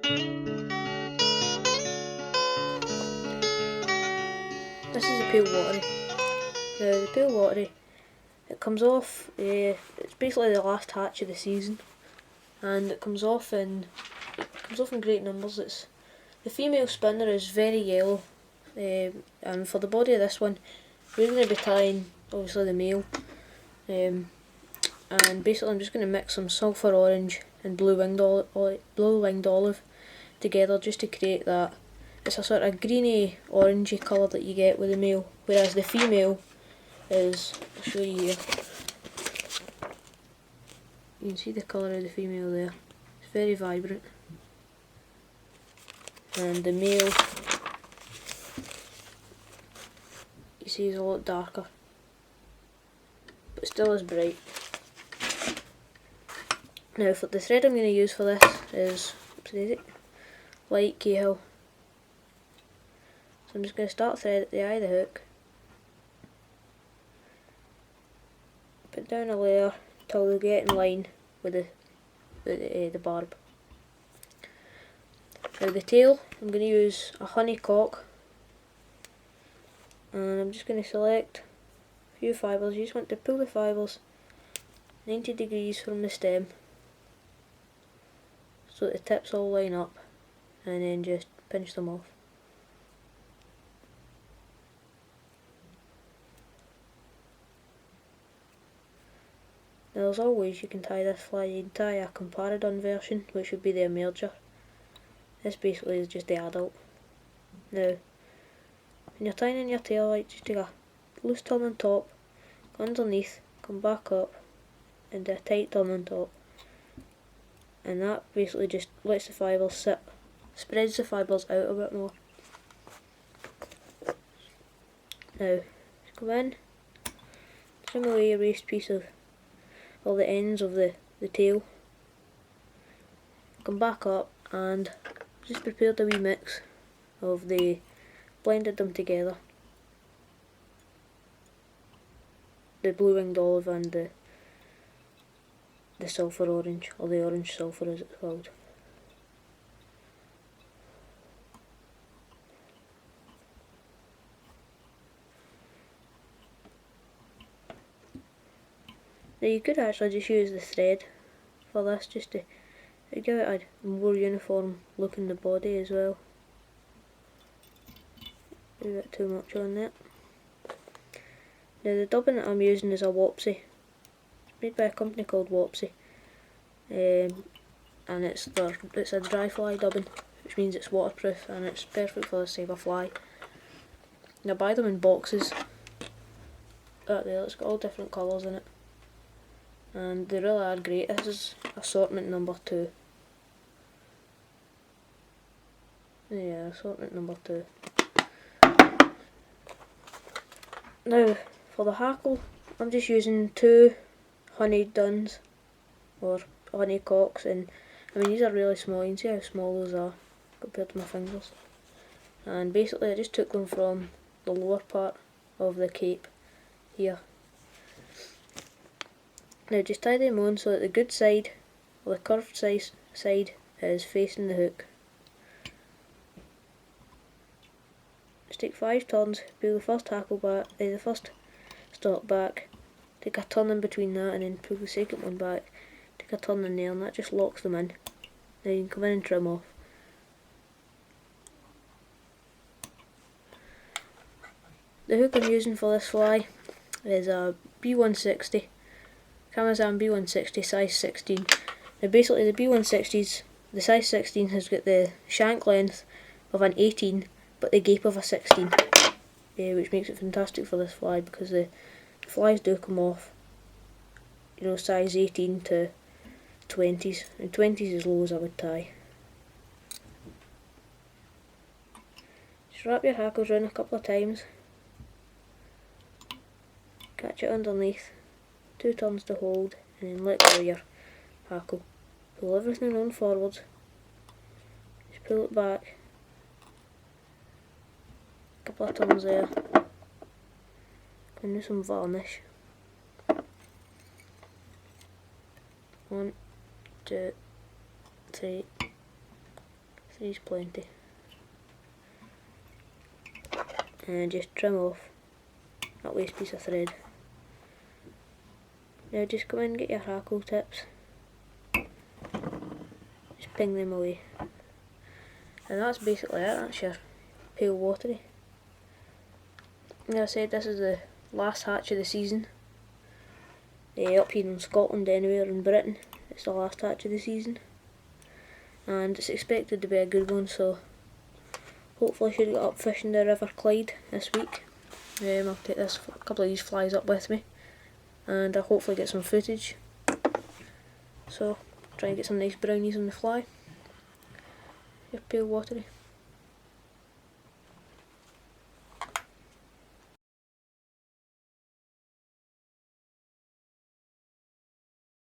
This is the pale Watery. Now the pale Watery, it comes off, it's basically the last hatch of the season, and it comes off in great numbers. The female spinner is very yellow, and for the body of this one, we're going to be tying obviously the male, and basically I'm just going to mix some sulphur orange and blue winged olive together just to create that. It's a sort of greeny orangey colour that you get with the male, whereas the female is, I'll show you here, you can see the colour of the female there, it's very vibrant, and the male you see is a lot darker, but still as bright. Now for the thread I'm going to use for this is, Light Cahill. So I'm just going to start thread at the eye of the hook, put down a layer till they get in line with the barb. Now the tail, I'm going to use a honey cock, and I'm just going to select a few fibres. You just want to pull the fibres 90 degrees from the stem so that the tips all line up, and then just pinch them off. Now as always, you can tie this fly, you can tie a comparadon version, which would be the emerger. This basically is just the adult. Now, when you're tying in your tail light, just take a loose turn on top, go underneath, come back up, and do a tight turn on top. And that basically just lets the fibres sit, spreads the fibres out a bit more. Now, come in, trim away your waste piece of all the ends of the tail, come back up and just prepared a wee mix of blended them together, the blue winged olive and the sulphur orange, or the orange sulphur as it's called. Now you could actually just use the thread for this, just to give it a more uniform look in the body as well. A bit too much on that. Now the dubbing that I'm using is a Watery. It's made by a company called Watery, and it's a dry fly dubbing, which means it's waterproof and it's perfect for this type of fly. Now buy them in boxes. That there, it's got all different colours in it, and they really are great. This is assortment number 2. Yeah, assortment number 2. Now for the hackle, I'm just using 2 honey duns, or honey cocks, and I mean these are really small. You can see how small those are compared to my fingers. And basically I just took them from the lower part of the cape here. Now just tie them on so that the good side, or the curved side, is facing the hook. Just take 5 turns, pull the first hackle back, the first stalk back, take a turn in between that, and then pull the second one back, take a turn in there, and that just locks them in. Now you can come in and trim off. The hook I'm using for this fly is a B160, Camazam B160 size 16. Now basically the B160s, the size 16 has got the shank length of an 18 but the gape of a 16, which makes it fantastic for this fly, because the flies do come off, you know, size 18 to 20s, and 20s as low as I would tie. Just wrap your hackles around a couple of times, catch it underneath, 2 turns to hold, and then let go of your hackle. Pull everything on forwards, just pull it back, couple of turns there, and do some varnish. 1, 2, 3, Three's plenty. And just trim off that waste piece of thread. Now just come in and get your hackle tips. Just ping them away. And that's basically it, that's your pale watery. Like I said, this is the last hatch of the season. Up here in Scotland, anywhere in Britain, it's the last hatch of the season. And it's expected to be a good one, so hopefully I should get up fishing the River Clyde this week. I'll take a couple of these flies up with me, and I'll hopefully get some footage. So, try and get some nice brownies on the fly. Your pale watery.